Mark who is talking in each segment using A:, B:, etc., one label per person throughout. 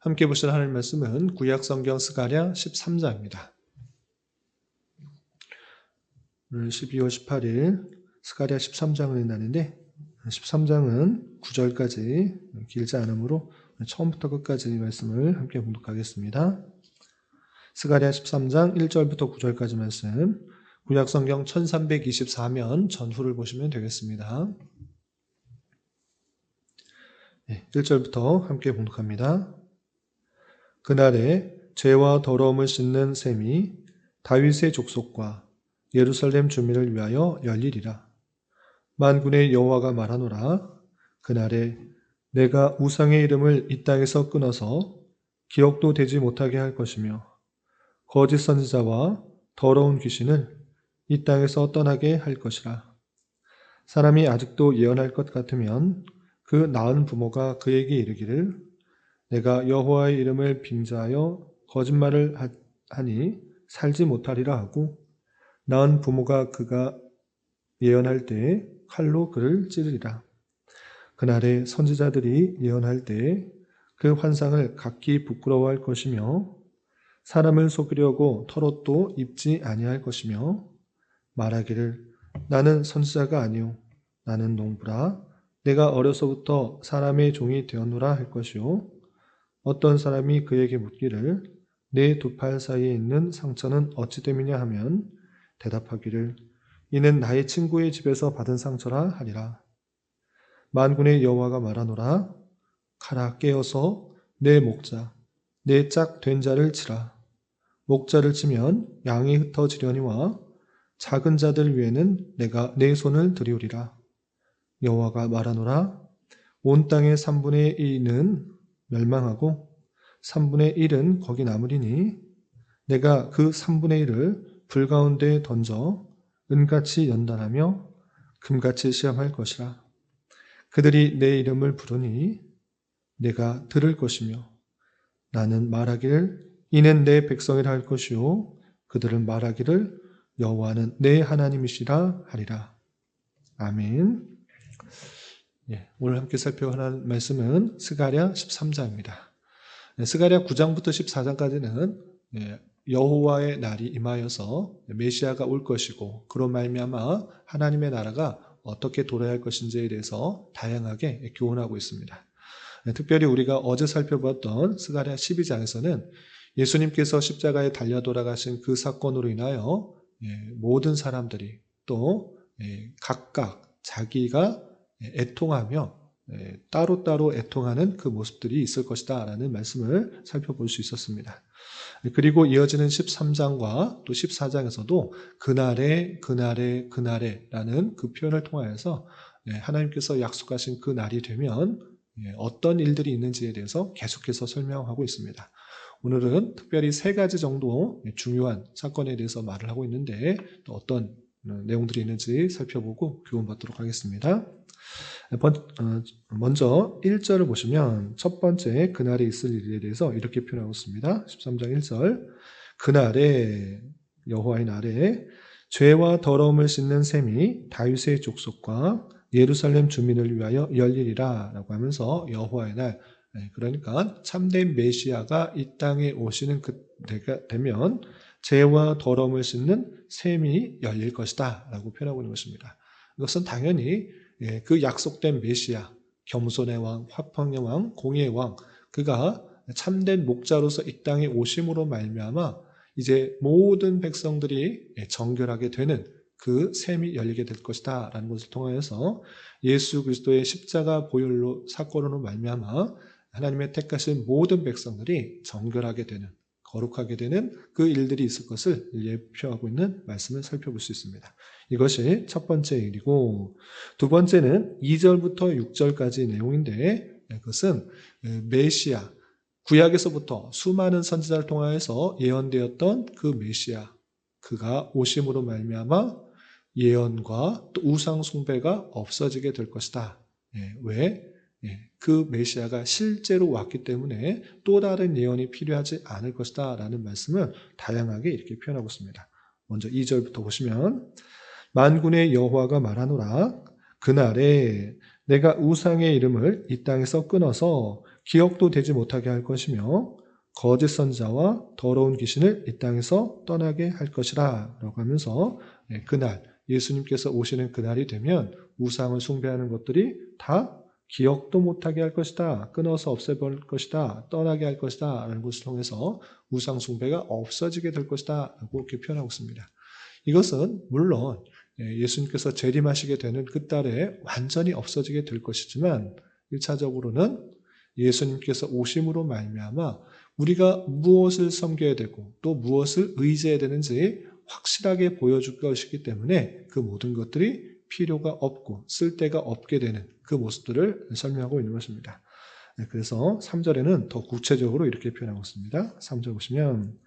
A: 함께 보실 하나님 말씀은 구약성경 스가랴 13장입니다. 오늘 12월 18일 스가랴 13장을 읽는다는데 13장은 9절까지 길지 않으므로 처음부터 끝까지 말씀을 함께 봉독하겠습니다. 스가랴 13장 1절부터 9절까지 말씀, 구약성경 1324면 전후를 보시면 되겠습니다. 1절부터 함께 봉독합니다. 그날에 죄와 더러움을 씻는 셈이 다윗의 족속과 예루살렘 주민을 위하여 열리리라. 만군의 여호와가 말하노라. 그날에 내가 우상의 이름을 이 땅에서 끊어서 기억도 되지 못하게 할 것이며 거짓 선지자와 더러운 귀신을 이 땅에서 떠나게 할 것이라. 사람이 아직도 예언할 것 같으면 그 낳은 부모가 그에게 이르기를 내가 여호와의 이름을 빙자하여 거짓말을 하니 살지 못하리라 하고 낳은 부모가 그가 예언할 때에 칼로 그를 찌르리라. 그날에 선지자들이 예언할 때에 그 환상을 각기 부끄러워할 것이며 사람을 속이려고 털옷도 입지 아니할 것이며 말하기를 나는 선지자가 아니요 나는 농부라 내가 어려서부터 사람의 종이 되었노라 할 것이요 어떤 사람이 그에게 묻기를 내 두 팔 사이에 있는 상처는 어찌 됨이냐 하면 대답하기를 이는 나의 친구의 집에서 받은 상처라 하리라. 만군의 여호와가 말하노라. 가라 깨어서 내 목자 내 짝 된 자를 치라. 목자를 치면 양이 흩어지려니와 작은 자들 위에는 내가 내 손을 들이우리라. 여호와가 말하노라. 온 땅의 3분의 2는 멸망하고 3분의 1은 거기 남으리니 내가 그 3분의 1을 불 가운데 던져 은같이 연단하며 금같이 시험할 것이라. 그들이 내 이름을 부르니 내가 들을 것이며 나는 말하기를 이는 내 백성이라 할 것이요 그들은 말하기를 여호와는 내 하나님이시라 하리라. 아멘. 오늘 함께 살펴볼 말씀은 스가랴 13장입니다. 스가랴 9장부터 14장까지는 여호와의 날이 임하여서 메시아가 올 것이고 그로 말미암아 하나님의 나라가 어떻게 돌아야 할 것인지에 대해서 다양하게 교훈하고 있습니다. 특별히 우리가 어제 살펴봤던 스가랴 12장에서는 예수님께서 십자가에 달려 돌아가신 그 사건으로 인하여 모든 사람들이 또 각각 자기가 애통하며 따로따로 애통하는 그 모습들이 있을 것이다 라는 말씀을 살펴볼 수 있었습니다. 그리고 이어지는 13장과 또 14장에서도 그날에 라는 그 표현을 통하여서 하나님께서 약속하신 그 날이 되면 어떤 일들이 있는지에 대해서 계속해서 설명하고 있습니다. 오늘은 특별히 3가지 정도 중요한 사건에 대해서 말을 하고 있는데 또 어떤 내용들이 있는지 살펴보고 교훈받도록 하겠습니다. 먼저 1절을 보시면 첫 번째 그날에 있을 일에 대해서 이렇게 표현하고 있습니다. 13장 1절 그날에 여호와의 날에 죄와 더러움을 씻는 셈이 다윗의 족속과 예루살렘 주민을 위하여 열리리라 라고 하면서 여호와의 날, 그러니까 참된 메시아가 이 땅에 오시는 그때가 되면 죄와 더러움을 씻는 셈이 열릴 것이다 라고 표현하고 있는 것입니다. 이것은 당연히 그 약속된 메시아, 겸손의 왕, 화평의 왕, 공의의 왕, 그가 참된 목자로서 이 땅에 오심으로 말미암아 이제 모든 백성들이 정결하게 되는 그 셈이 열리게 될 것이다 라는 것을 통하여서 예수 그리스도의 십자가 보혈로 사건으로 말미암아 하나님의 택하신 모든 백성들이 정결하게 되는, 거룩하게 되는 그 일들이 있을 것을 예표하고 있는 말씀을 살펴볼 수 있습니다. 이것이 첫 번째 일이고, 두 번째는 2절부터 6절까지 내용인데 그것은 메시아, 구약에서부터 수많은 선지자를 통하여서 예언되었던 그 메시아, 그가 오심으로 말미암아 예언과 또 우상 숭배가 없어지게 될 것이다. 왜? 그 메시아가 실제로 왔기 때문에 또 다른 예언이 필요하지 않을 것이다 라는 말씀을 다양하게 이렇게 표현하고 있습니다. 먼저 2절부터 보시면 만군의 여호와가 말하노라. 그날에 내가 우상의 이름을 이 땅에서 끊어서 기억도 되지 못하게 할 것이며 거짓 선지자와 더러운 귀신을 이 땅에서 떠나게 할 것이라 라고 하면서 그날 예수님께서 오시는 그날이 되면 우상을 숭배하는 것들이 다 기억도 못하게 할 것이다. 끊어서 없애버릴 것이다. 떠나게 할 것이다. 라는 것을 통해서 우상 숭배가 없어지게 될 것이다. 라고 이렇게 표현하고 있습니다. 이것은 물론 예수님께서 재림하시게 되는 그 달에 완전히 없어지게 될 것이지만 1차적으로는 예수님께서 오심으로 말미암아 우리가 무엇을 섬겨야 되고 또 무엇을 의지해야 되는지 확실하게 보여줄 것이기 때문에 그 모든 것들이 필요가 없고 쓸데가 없게 되는 그 모습들을 설명하고 있는 것입니다. 그래서 3절에는 더 구체적으로 이렇게 표현하고 있습니다. 3절 보시면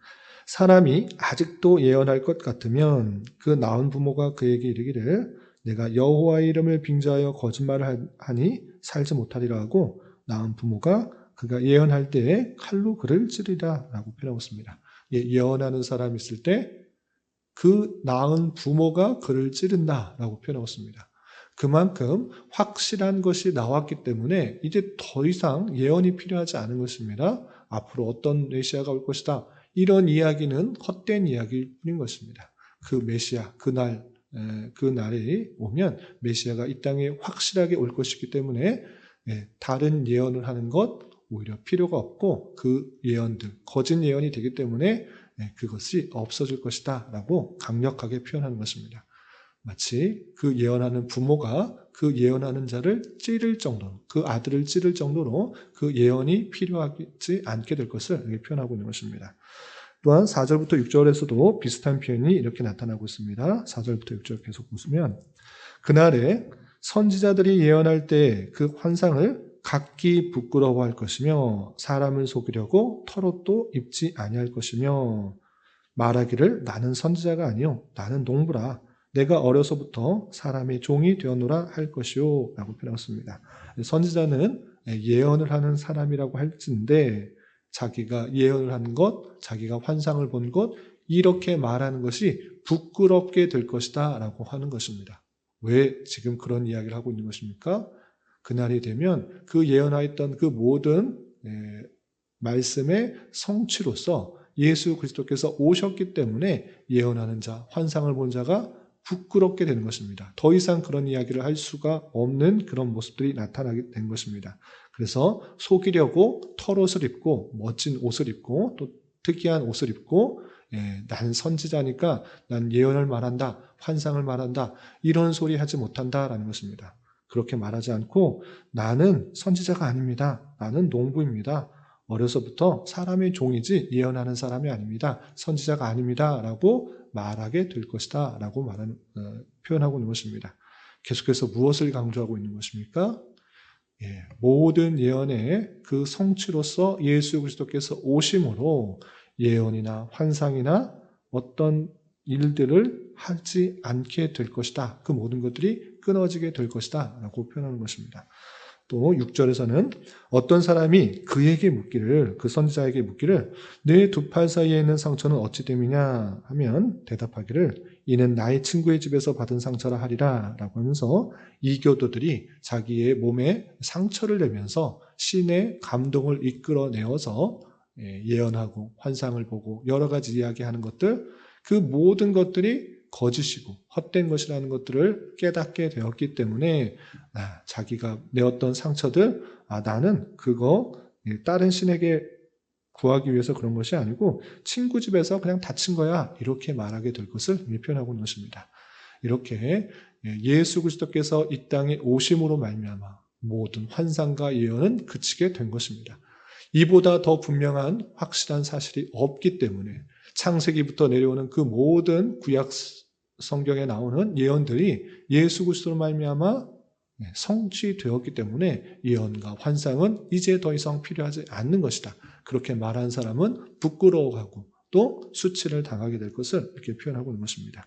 A: 사람이 아직도 예언할 것 같으면 그 낳은 부모가 그에게 이르기를 내가 여호와의 이름을 빙자하여 거짓말을 하니 살지 못하리라 하고 낳은 부모가 그가 예언할 때에 칼로 그를 찌르리라 라고 표현하고 있습니다. 예언하는 사람이 있을 때 그 낳은 부모가 그를 찌른다 라고 표현하고 있습니다. 그만큼 확실한 것이 나왔기 때문에 이제 더 이상 예언이 필요하지 않은 것입니다. 앞으로 어떤 메시아가 올 것이다. 이런 이야기는 헛된 이야기일 뿐인 것입니다. 그 메시아, 그날이 오면 메시아가 이 땅에 확실하게 올 것이기 때문에 다른 예언을 하는 것 오히려 필요가 없고 그 예언들, 거짓 예언이 되기 때문에 그것이 없어질 것이다 라고 강력하게 표현하는 것입니다. 마치 그 예언하는 부모가 그 예언하는 자를 찌를 정도로, 그 아들을 찌를 정도로 그 예언이 필요하지 않게 될 것을 표현하고 있는 것입니다. 또한 4절부터 6절에서도 비슷한 표현이 이렇게 나타나고 있습니다. 4절부터 6절 계속 보시면 그날에 선지자들이 예언할 때 그 환상을 각기 부끄러워할 것이며 사람을 속이려고 털옷도 입지 아니할 것이며 말하기를 나는 선지자가 아니요 나는 농부라 내가 어려서부터 사람의 종이 되었노라 할 것이요 라고 표현했습니다. 선지자는 예언을 하는 사람이라고 할진데 자기가 예언을 한 것, 자기가 환상을 본 것 이렇게 말하는 것이 부끄럽게 될 것이다 라고 하는 것입니다. 왜 지금 그런 이야기를 하고 있는 것입니까? 그날이 되면 그 예언하였던 그 모든 말씀의 성취로서 예수 그리스도께서 오셨기 때문에 예언하는 자, 환상을 본 자가 부끄럽게 되는 것입니다. 더 이상 그런 이야기를 할 수가 없는 그런 모습들이 나타나게 된 것입니다. 그래서 속이려고 털옷을 입고 멋진 옷을 입고 또 특이한 옷을 입고 난 선지자니까 난 예언을 말한다, 환상을 말한다 이런 소리 하지 못한다라는 것입니다. 그렇게 말하지 않고 나는 선지자가 아닙니다. 나는 농부입니다. 어려서부터 사람의 종이지 예언하는 사람이 아닙니다. 선지자가 아닙니다. 라고 말하게 될 것이다. 라고 표현하고 있는 것입니다. 계속해서 무엇을 강조하고 있는 것입니까? 모든 예언의 그 성취로서 예수 그리스도께서 오심으로 예언이나 환상이나 어떤 일들을 하지 않게 될 것이다. 그 모든 것들이 끊어지게 될 것이다. 라고 표현하는 것입니다. 또 6절에서는 어떤 사람이 그에게 묻기를, 그 선지자에게 묻기를 내 두 팔 사이에 있는 상처는 어찌 됨이냐 하면 대답하기를 이는 나의 친구의 집에서 받은 상처라 하리라 라고 하면서 이교도들이 자기의 몸에 상처를 내면서 신의 감동을 이끌어내어서 예언하고 환상을 보고 여러 가지 이야기하는 것들 그 모든 것들이 거짓이고 헛된 것이라는 것들을 깨닫게 되었기 때문에 자기가 내었던 상처들 나는 그거 다른 신에게 구하기 위해서 그런 것이 아니고 친구 집에서 그냥 다친 거야 이렇게 말하게 될 것을 표현하고 있는 것입니다. 이렇게 예수 그리스도께서 이 땅에 오심으로 말미암아 모든 환상과 예언은 그치게 된 것입니다. 이보다 더 분명한 확실한 사실이 없기 때문에 창세기부터 내려오는 그 모든 구약 성경에 나오는 예언들이 예수 그리스도로 말미암아 성취되었기 때문에 예언과 환상은 이제 더 이상 필요하지 않는 것이다. 그렇게 말한 사람은 부끄러워하고 또 수치를 당하게 될 것을 이렇게 표현하고 있는 것입니다.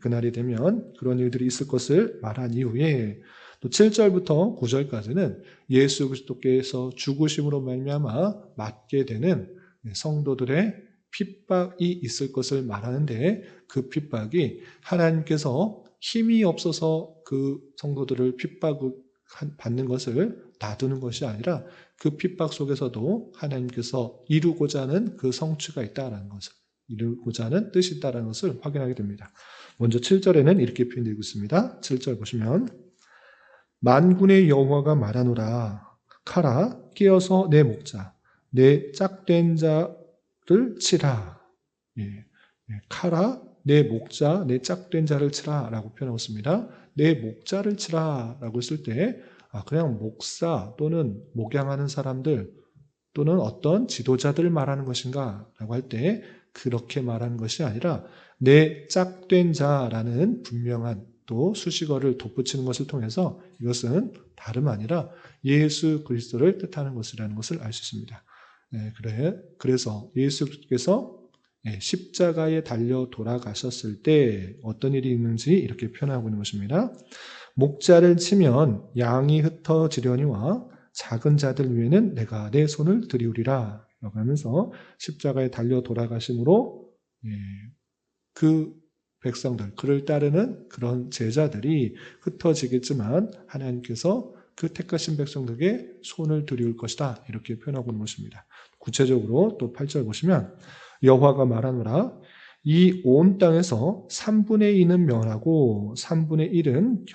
A: 그날이 되면 그런 일들이 있을 것을 말한 이후에 또 7절부터 9절까지는 예수 그리스도께서 죽으심으로 말미암아 맞게 되는 성도들의 핍박이 있을 것을 말하는데 그 핍박이 하나님께서 힘이 없어서 그 성도들을 핍박받는 것을 놔두는 것이 아니라 그 핍박 속에서도 하나님께서 이루고자 하는 그 성취가 있다라는 것을, 이루고자 하는 뜻이 있다라는 것을 확인하게 됩니다. 먼저 7절에는 이렇게 표현되고 있습니다. 7절 보시면 만군의 여호와가 말하노라. 칼아 끼어서 내 목자 내 짝된 자를 치라. 칼아 내 목자 내 짝된 자를 치라 라고 표현하고 있습니다. 내 목자를 치라 라고 했을 때 그냥 목사 또는 목양하는 사람들 또는 어떤 지도자들을 말하는 것인가 라고 할 때 그렇게 말하는 것이 아니라 내 짝된 자라는 분명한 또 수식어를 덧붙이는 것을 통해서 이것은 다름 아니라 예수 그리스도를 뜻하는 것이라는 것을 알 수 있습니다. 그래서 예수께서 십자가에 달려 돌아가셨을 때 어떤 일이 있는지 이렇게 표현하고 있는 것입니다. 목자를 치면 양이 흩어지려니와 작은 자들 위에는 내가 내 손을 들이우리라 라고 하면서 십자가에 달려 돌아가심으로 그 백성들, 그를 따르는 그런 제자들이 흩어지겠지만 하나님께서 그 택하신 백성들에게 손을 들이울 것이다 이렇게 표현하고 있는 것입니다. 구체적으로 또 8절 보시면 여호와가 말하노라 이 온 땅에서 3분의 2는 멸하고 3분의 1은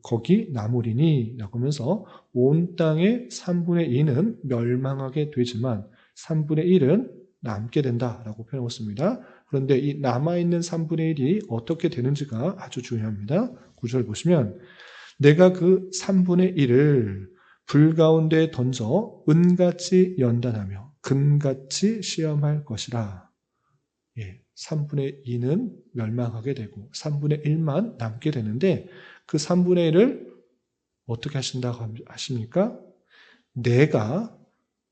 A: 거기 남으리니 라고 하면서 온 땅의 3분의 2는 멸망하게 되지만 3분의 1은 남게 된다라고 표현하고 있습니다. 그런데 이 남아있는 3분의 1이 어떻게 되는지가 아주 중요합니다. 9절 보시면 내가 그 3분의 1을 불 가운데 던져 은같이 연단하며 금같이 시험할 것이라. 3분의 2는 멸망하게 되고 3분의 1만 남게 되는데 그 3분의 1을 어떻게 하신다고 하십니까? 내가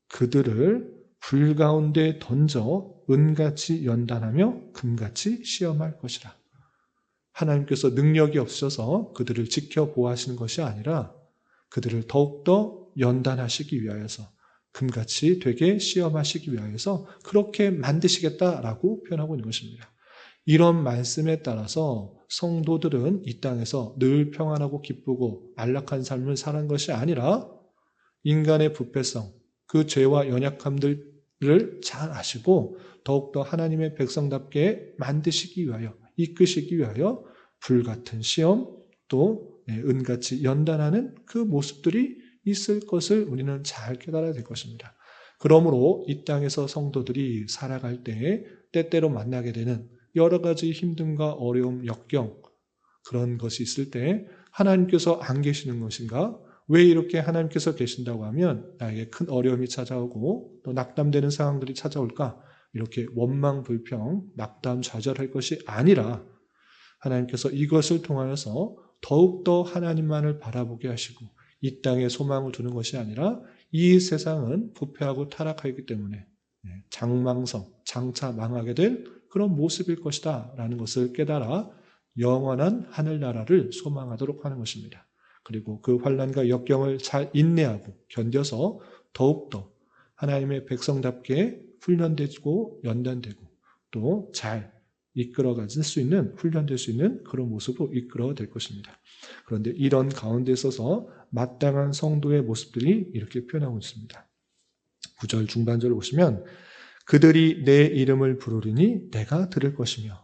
A: 그들을 불 가운데 던져 은같이 연단하며 금같이 시험할 것이라. 하나님께서 능력이 없어서 그들을 지켜보호하시는 것이 아니라 그들을 더욱더 연단하시기 위하여서 금같이 되게 시험하시기 위하여서 그렇게 만드시겠다라고 표현하고 있는 것입니다. 이런 말씀에 따라서 성도들은 이 땅에서 늘 평안하고 기쁘고 안락한 삶을 사는 것이 아니라 인간의 부패성, 그 죄와 연약함들을 잘 아시고 더욱더 하나님의 백성답게 만드시기 위하여, 이끄시기 위하여 불같은 시험 또 은같이 연단하는 그 모습들이 있을 것을 우리는 잘 깨달아야 될 것입니다. 그러므로 이 땅에서 성도들이 살아갈 때 때때로 만나게 되는 여러 가지 힘듦과 어려움, 역경 그런 것이 있을 때 하나님께서 안 계시는 것인가? 왜 이렇게 하나님께서 계신다고 하면 나에게 큰 어려움이 찾아오고 또 낙담되는 상황들이 찾아올까? 이렇게 원망, 불평, 낙담, 좌절할 것이 아니라 하나님께서 이것을 통하여서 더욱더 하나님만을 바라보게 하시고 이 땅에 소망을 두는 것이 아니라 이 세상은 부패하고 타락하기 때문에 장망성, 장차 망하게 될 그런 모습일 것이다 라는 것을 깨달아 영원한 하늘나라를 소망하도록 하는 것입니다. 그리고 그 환난과 역경을 잘 인내하고 견뎌서 더욱더 하나님의 백성답게 훈련되고 연단되고 또 잘 이끌어갈 수 있는, 훈련될 수 있는 그런 모습으로 이끌어될 것입니다. 그런데 이런 가운데 있어서 마땅한 성도의 모습들이 이렇게 표현하고 있습니다. 9절 중반절을 보시면 그들이 내 이름을 부르리니 내가 들을 것이며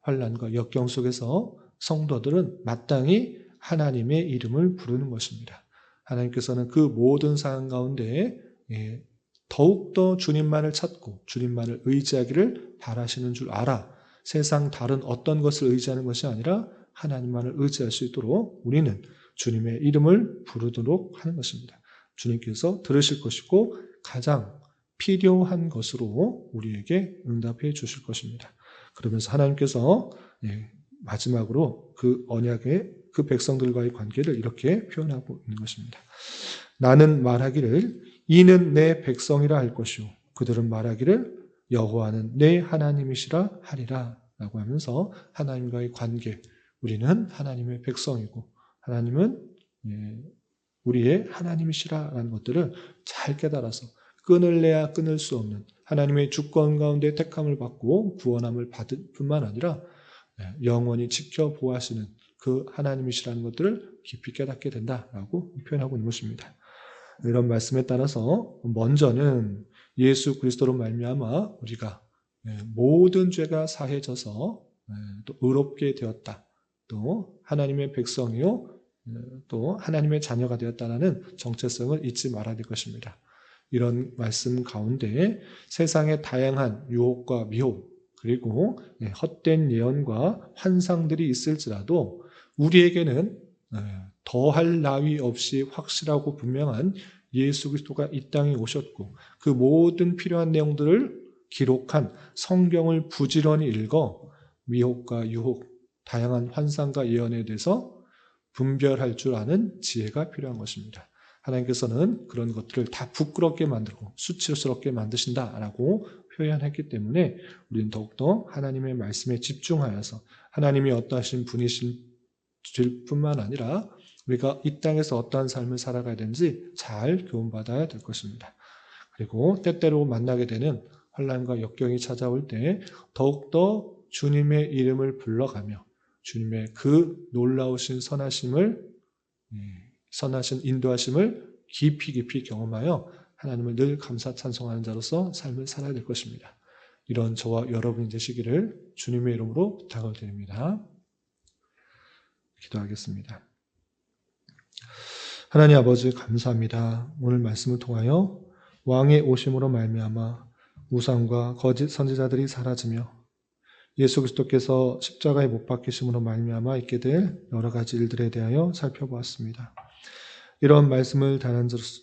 A: 환난과 역경 속에서 성도들은 마땅히 하나님의 이름을 부르는 것입니다. 하나님께서는 그 모든 상황 가운데 더욱더 주님만을 찾고 주님만을 의지하기를 바라시는 줄 알아. 세상 다른 어떤 것을 의지하는 것이 아니라 하나님만을 의지할 수 있도록 우리는 주님의 이름을 부르도록 하는 것입니다. 주님께서 들으실 것이고 가장 필요한 것으로 우리에게 응답해 주실 것입니다. 그러면서 하나님께서 마지막으로 그 언약의 그 백성들과의 관계를 이렇게 표현하고 있는 것입니다. 나는 말하기를 이는 내 백성이라 할 것이요 그들은 말하기를 여호와는 내 하나님이시라 하리라 라고 하면서 하나님과의 관계, 우리는 하나님의 백성이고 하나님은 우리의 하나님이시라라는 것들을 잘 깨달아서 끊을래야 끊을 수 없는 하나님의 주권 가운데 택함을 받고 구원함을 받을 뿐만 아니라 영원히 지켜보호하시는 그 하나님이시라는 것들을 깊이 깨닫게 된다라고 표현하고 있는 것입니다. 이런 말씀에 따라서 먼저는 예수 그리스도로 말미암아 우리가 모든 죄가 사해져서 또 의롭게 되었다. 또 하나님의 백성이요 또 하나님의 자녀가 되었다라는 정체성을 잊지 말아야 될 것입니다. 이런 말씀 가운데 세상의 다양한 유혹과 미혹 그리고 헛된 예언과 환상들이 있을지라도 우리에게는 더할 나위 없이 확실하고 분명한 예수 그리스도가 이 땅에 오셨고 그 모든 필요한 내용들을 기록한 성경을 부지런히 읽어 미혹과 유혹, 다양한 환상과 예언에 대해서 분별할 줄 아는 지혜가 필요한 것입니다. 하나님께서는 그런 것들을 다 부끄럽게 만들고 수치스럽게 만드신다라고 표현했기 때문에 우리는 더욱더 하나님의 말씀에 집중하여서 하나님이 어떠하신 분이신 뿐만 아니라 우리가 이 땅에서 어떠한 삶을 살아가야 되는지 잘 교훈받아야 될 것입니다. 그리고 때때로 만나게 되는 환난과 역경이 찾아올 때 더욱더 주님의 이름을 불러가며 주님의 그 놀라우신 선하신 인도하심을 깊이 경험하여 하나님을 늘 감사 찬송하는 자로서 삶을 살아야 될 것입니다. 이런 저와 여러분이 되시기를 주님의 이름으로 부탁을 드립니다. 기도하겠습니다. 하나님 아버지 감사합니다. 오늘 말씀을 통하여 왕의 오심으로 말미암아 우상과 거짓 선지자들이 사라지며 예수 그리스도께서 십자가에 못 박히심으로 말미암아 있게 될 여러 가지 일들에 대하여 살펴보았습니다. 이런 말씀을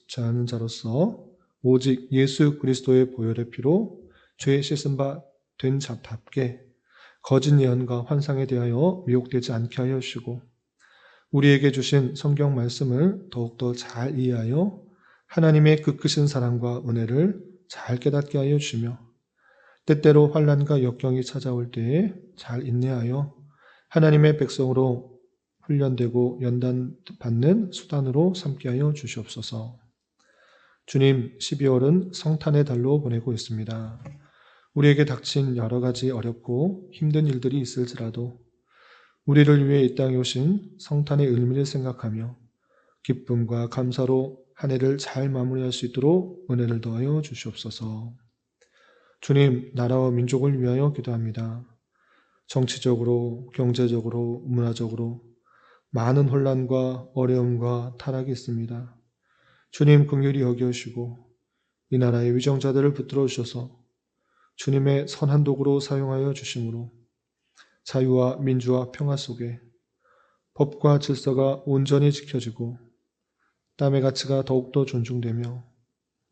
A: 전하는 자로서 오직 예수 그리스도의 보혈의 피로 죄에 씻은 바 된 자답게 거짓 예언과 환상에 대하여 미혹되지 않게 하여 주시고 우리에게 주신 성경 말씀을 더욱더 잘 이해하여 하나님의 그 크신 사랑과 은혜를 잘 깨닫게 하여 주시며 때때로 환난과 역경이 찾아올 때에 잘 인내하여 하나님의 백성으로 훈련되고 연단받는 수단으로 삼게 하여 주시옵소서. 주님, 12월은 성탄의 달로 보내고 있습니다. 우리에게 닥친 여러 가지 어렵고 힘든 일들이 있을지라도 우리를 위해 이 땅에 오신 성탄의 의미를 생각하며 기쁨과 감사로 한 해를 잘 마무리할 수 있도록 은혜를 더하여 주시옵소서. 주님, 나라와 민족을 위하여 기도합니다. 정치적으로, 경제적으로, 문화적으로 많은 혼란과 어려움과 타락이 있습니다. 주님 긍휼히 여겨주시고 이 나라의 위정자들을 붙들어 주셔서 주님의 선한 도구로 사용하여 주심으로 자유와 민주와 평화 속에 법과 질서가 온전히 지켜지고 땀의 가치가 더욱더 존중되며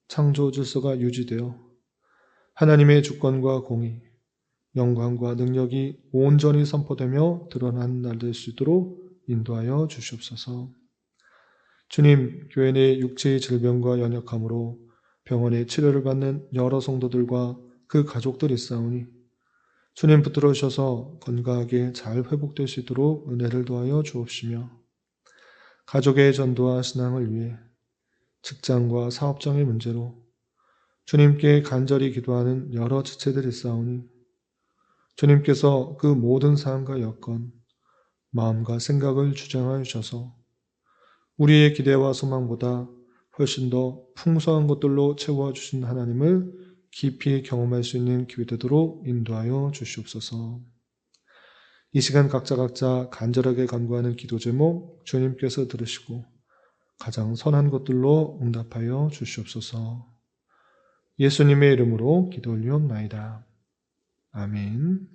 A: 창조 질서가 유지되어 하나님의 주권과 공의, 영광과 능력이 온전히 선포되며 드러나는 날 될 수 있도록 인도하여 주시옵소서. 주님, 교회 내 육체의 질병과 연약함으로 병원에 치료를 받는 여러 성도들과 그 가족들이 있사오니 주님 붙들어 주셔서 건강하게 잘 회복될 수 있도록 은혜를 더하여 주옵시며 가족의 전도와 신앙을 위해 직장과 사업장의 문제로 주님께 간절히 기도하는 여러 지체들이 있사오니 주님께서 그 모든 사항과 여건, 마음과 생각을 주장하여 주셔서 우리의 기대와 소망보다 훨씬 더 풍성한 것들로 채워주신 하나님을 깊이 경험할 수 있는 기회 되도록 인도하여 주시옵소서. 이 시간 각자 간절하게 간구하는 기도 제목 주님께서 들으시고 가장 선한 것들로 응답하여 주시옵소서. 예수님의 이름으로 기도 올리옵나이다. 아멘.